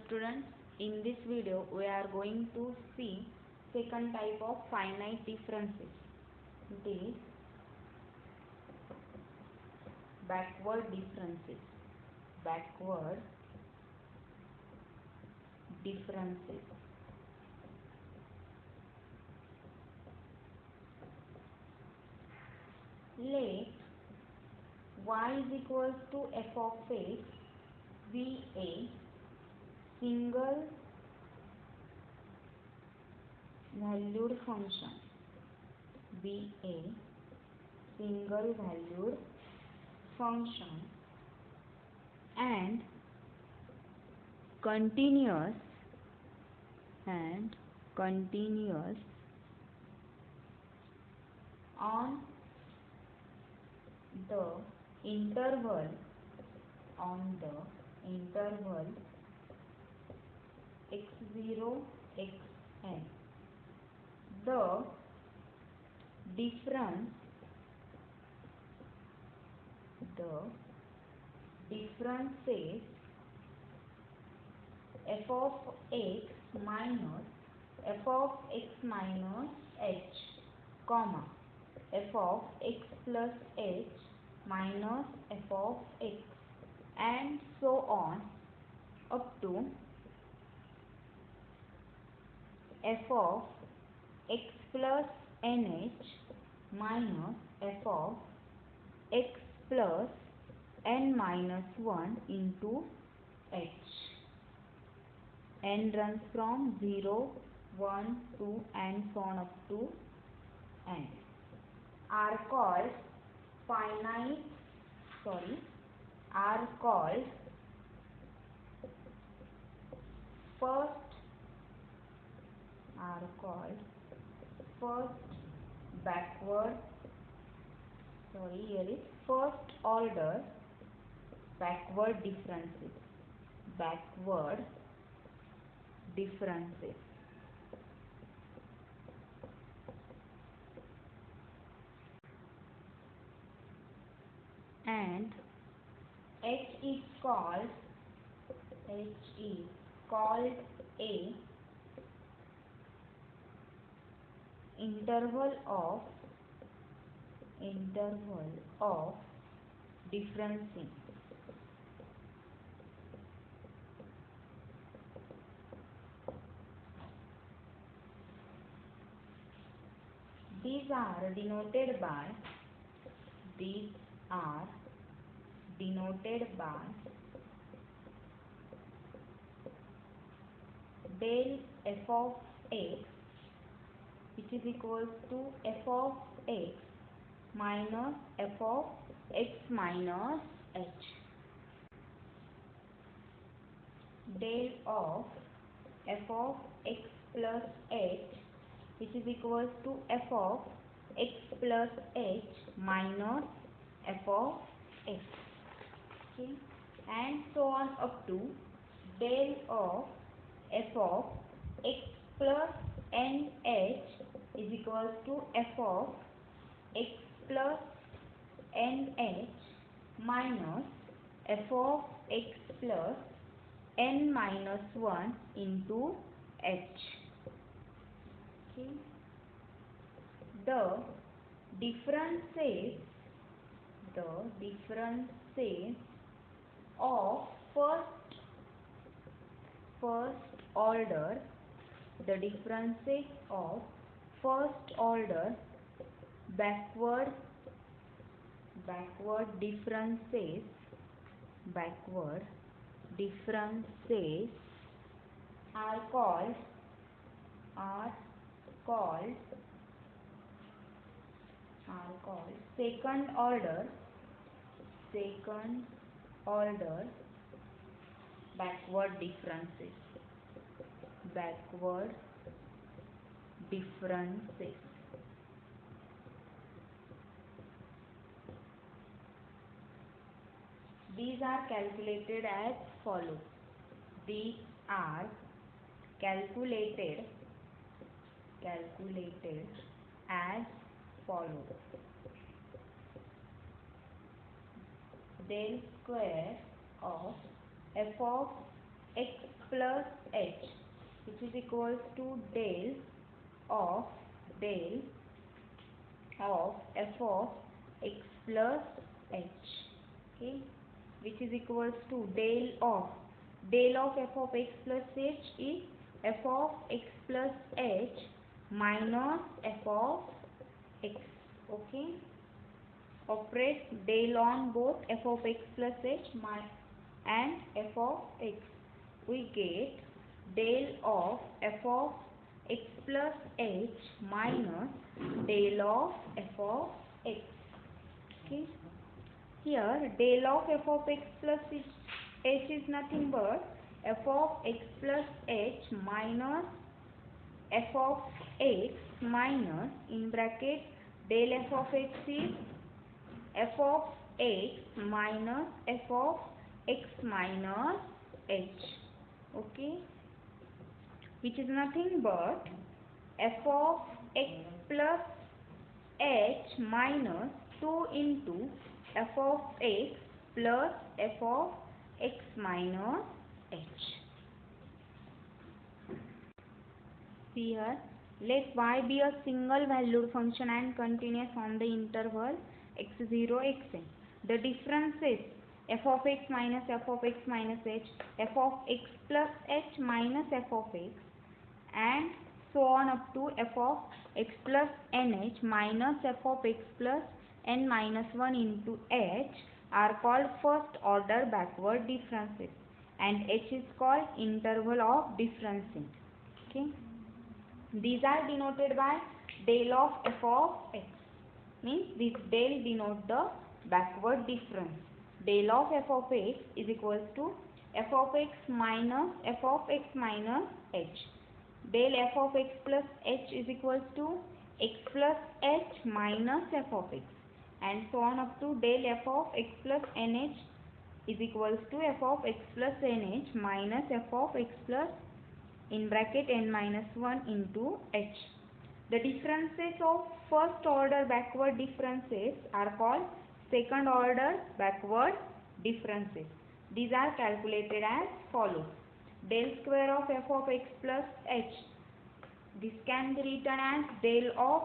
students, in this video we are going to see second type of finite differences. It is backward differences. Backward differences. Let y is equals to f of x be a single valued function. Be a single valued function and continuous on the interval x0 xn. The differences f of x minus f of x minus h, comma f of x plus h minus f of x, and so on up to f of x plus nh minus f of x plus n minus 1 into h. N runs from 0, 1, 2 and so on up to n. Are called first order backward differences. And h is called a interval of differencing. These are denoted by del f of x, which is equals to f of x minus f of x minus h. Del of f of x plus h, which is equals to f of x plus h minus f of x. Okay, and so on up to del of f of x plus nh is equals to f of x plus nh minus f of x plus n minus 1 into h. Okay. The differences of first order backward differences are called second order backward differences. These are calculated as follows. These are calculated as follows. Del square of f of x plus h, which is equals to del of f of x plus h, okay, which is equals to del of f of x plus h is f of x plus h minus f of x, okay. Operate del on both f of x plus h and f of x. We get del of f of x plus h minus del of f of x, okay. Here del of f of x plus h is nothing but f of x plus h minus f of x minus in bracket del f of x is f of x minus f of x minus h, okay, which is nothing but f of x plus h minus 2 into f of x plus f of x minus h. See here, let y be a single valued function and continuous on the interval x0 xn. The differences f of x minus f of x minus h, f of x plus h minus f of x, and so on up to f of x plus nh minus f of x plus n minus 1 into h are called first order backward differences, and h is called interval of differencing, okay. These are denoted by del of f of x, means this del denotes the backward difference. Del of f of x is equals to f of x minus f of x minus h. Del f of x plus h is equals to x plus h minus f of x, and so on up to del f of x plus nh is equals to f of x plus nh minus f of x plus in bracket n minus 1 into h. The differences of first order backward differences are called second order backward differences. These are calculated as follows. Del square of f of x plus h. This can be written as del of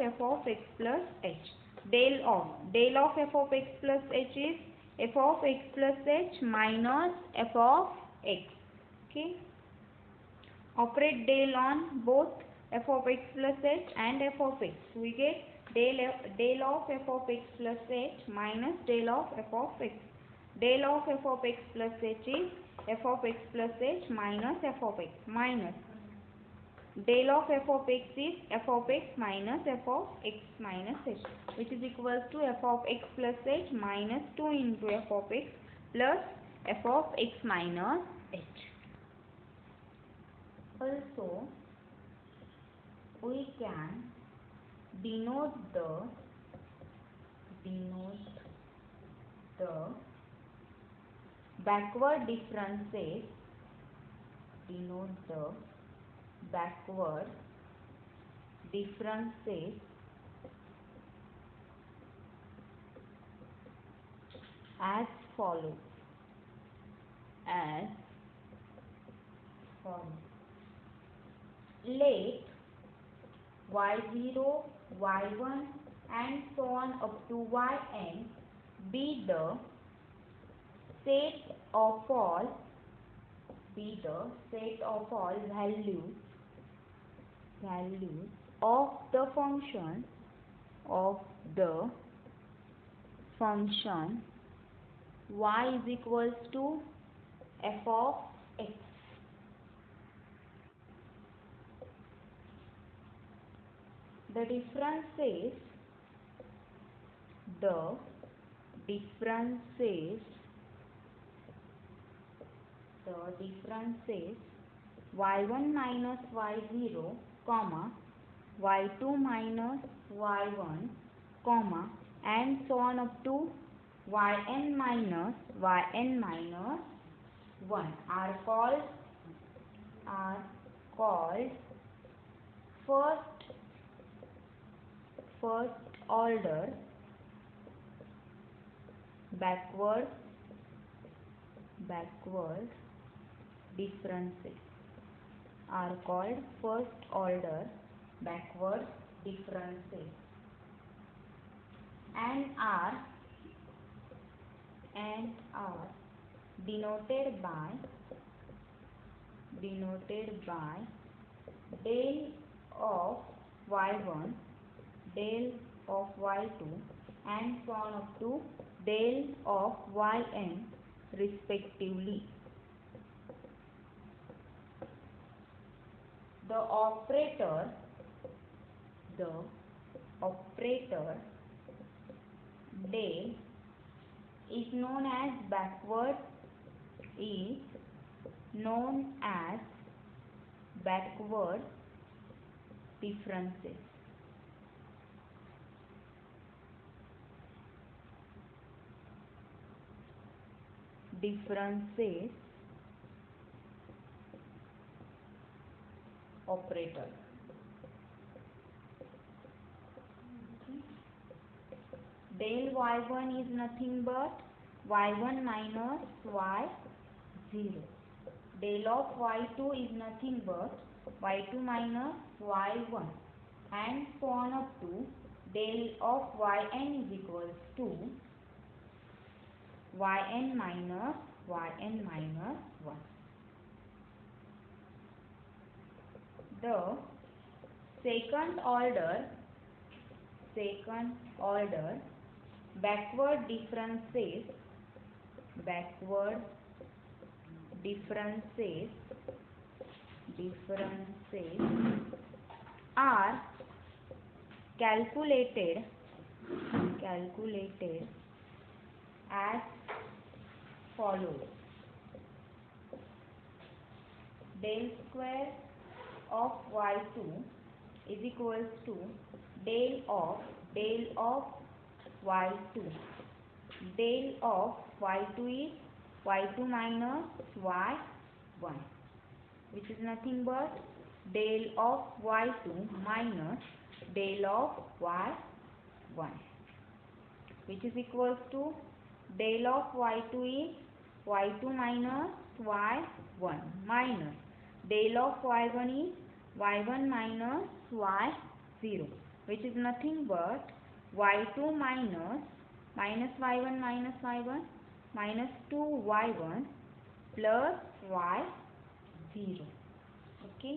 f of x plus h. Del of f of x plus h is f of x plus h minus f of x, okay. Operate del on both f of x plus h and f of x. We get del of f of x plus h minus del of f of x. Del of f of x plus h is f of x plus h minus f of x, minus del of f of x is f of x minus f of x minus h, which is equals to f of x plus h minus 2 into f of x plus f of x minus h. Also, we can denote the backward differences, as follows. Let y0, y1 and so on up to yn be the set of all values of the function y is equals to f of x. The differences y1 minus y0, y2 minus y1, and so on up to yn minus 1 are called first order backward differences are called first order backward differences and are denoted by del of y1, del of y2 and so on up to del of yn respectively. The operator del is known as backward differences. Operator. Del y1 is nothing but y1 minus y0. Del of y2 is nothing but y2 minus y1 and so on up to del of yn is equals to yn minus 1. The second order backward differences are calculated as follows. Del square of y2 is equals to del of y2. Del of y2 is y2 minus y1, which is nothing but del of y2 minus del of y1, which is equals to del of y2 is y2 minus y1 minus del of y1 is y1 minus y0, which is nothing but y2 minus y1 minus y1 minus 2y1 plus y0. Okay.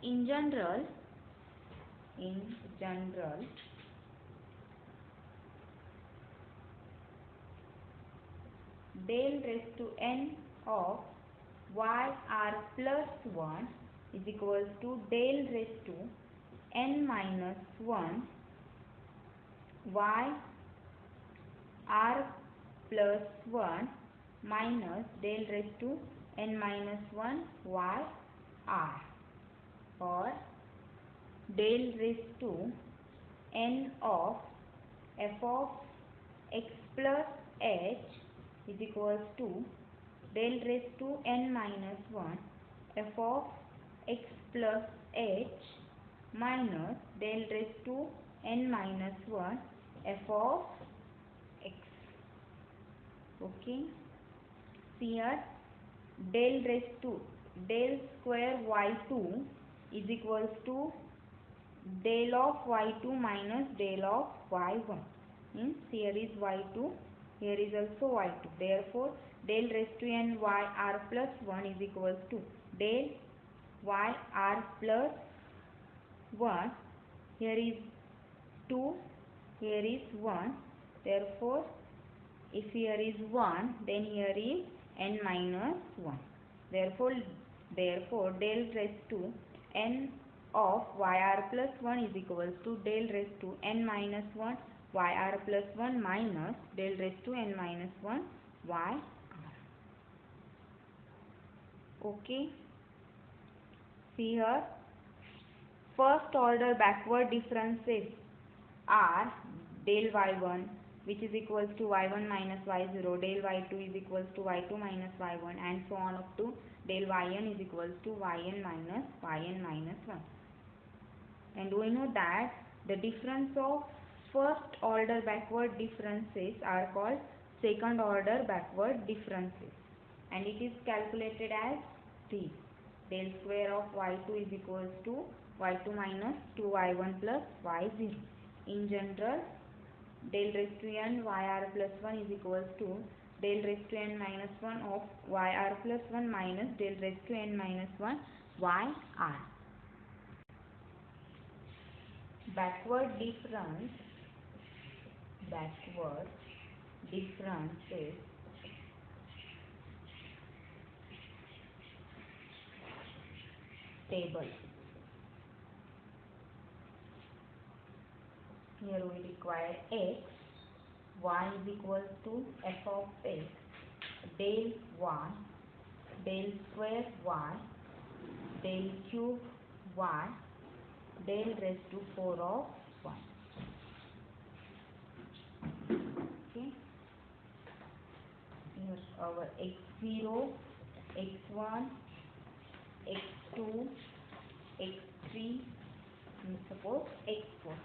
In general, del raised to n of yr plus 1 is equals to del raised to n minus 1 yr plus 1 minus del raised to n minus 1 yr, or del raised to n of f of x plus h is equals to del raised to n minus 1 f of x plus h minus del raised to n minus 1 f of x. Okay. See here, del square y2 is equals to del of y2 minus del of y1. Means here is y2, here is also y2. Therefore, del raised to n yr plus 1 is equals to del yr plus 1. Here is 2, here is 1. Therefore, if here is 1, then here is n minus 1. Therefore, del raised to n of yr plus 1 is equals to del raised to n minus 1 yr plus 1 minus del raised to n minus 1 yr. Okay. See here, first order backward differences are del y1, which is equals to y1 minus y0, del y2 is equals to y2 minus y1 and so on up to del yn is equals to yn minus 1. And we know that the difference of first order backward differences are called second order backward differences, and it is calculated as 3. Del square of y2 is equals to y2 minus 2y1 plus y0. In general, del raised to n yr plus 1 is equals to del raised to n minus 1 of yr plus 1 minus del raised to n minus 1 yr. Backward difference is table. Here we require x, y is equals to f of x, del y, del square y, del cube y, del raised to 4 of y. Okay. Here's our x0, x1, x2, x3, and suppose x4.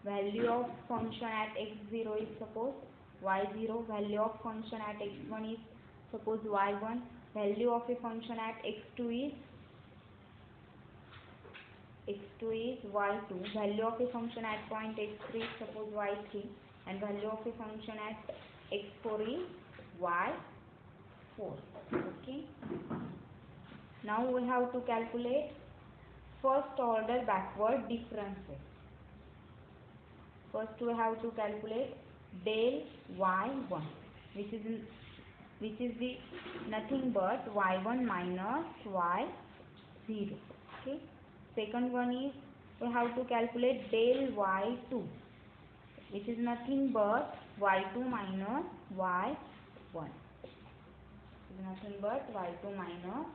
Value of function at x0 is suppose y0. Value of function at x1 is suppose y1. Value of a function at x2 is y2. Value of a function at point x3 is suppose y3, and value of a function at x4 is y4. Okay. Now we have to calculate first order backward differences. First we have to calculate del y1, which is the nothing but y1 minus y0. Okay. Second one is we have to calculate del y2, which is nothing but y2 minus y1. Is nothing but y2 minus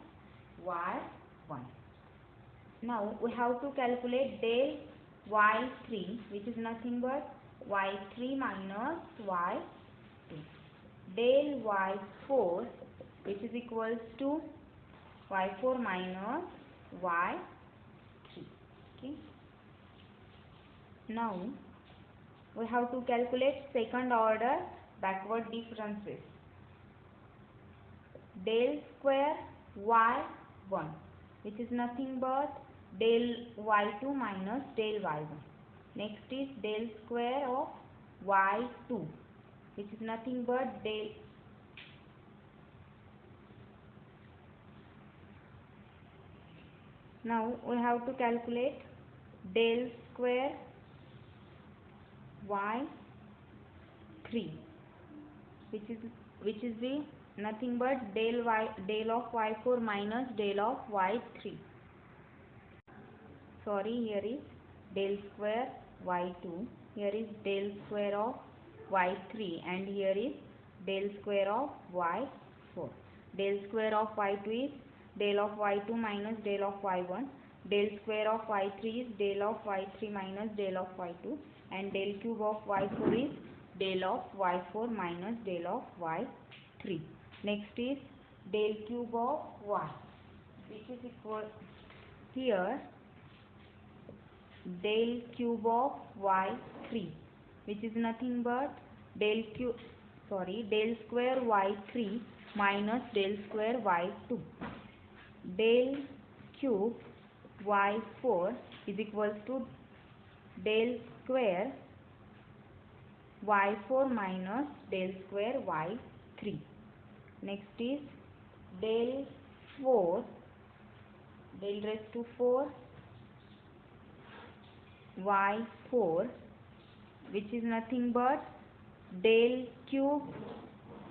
y1. Now we have to calculate del y3, which is nothing but y3 minus y2. Del y4, which is equals to y4 minus y3. Okay. Now we have to calculate second order backward differences. Del square y1, which is nothing but del y2 minus del y1. Next is del square of y2, which is nothing but del. Now we have to calculate del square y3, which is the nothing but del of y4 minus del of y3. Sorry, here is del square y2, here is del square of y3, and here is del square of y4. Del square of y2 is del of y2 minus del of y1. Del square of y3 is del of y3 minus del of y2, and del cube of y4 is del of y4 minus del of y3. Next is del cube of y, which is equal here del cube of y3, which is nothing but del square y3 minus del square y2. Del cube y4 is equals to del square y4 minus del square y3. Next is del 4, del raised to 4 y4, which is nothing but del cube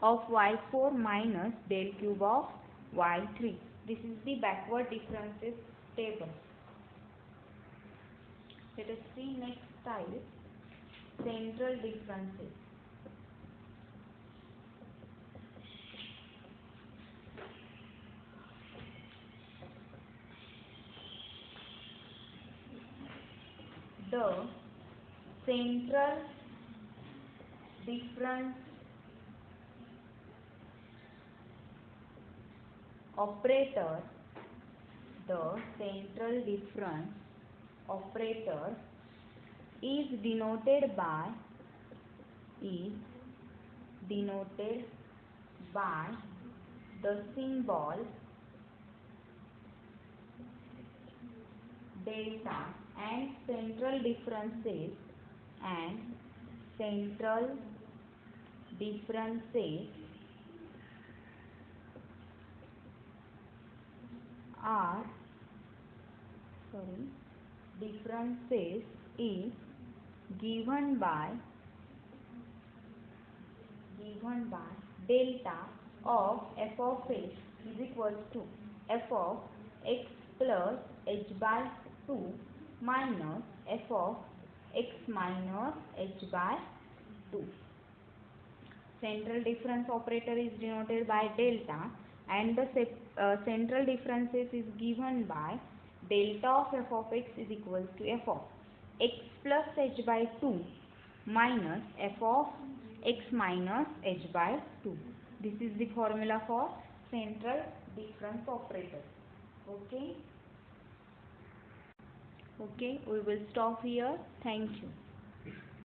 of y4 minus del cube of y3. This is the backward differences table. Let us see next type, central differences. The central difference operator, is denoted by the symbol delta and central differences are differences is given by delta of f of x is equals to f of x plus h by 2 minus f of x minus h by 2. Central difference operator is denoted by delta and the central differences is given by delta of f of x is equals to f of x plus h by 2 minus f of x minus h by 2. This is the formula for central difference operator. Okay, we will stop here. Thank you.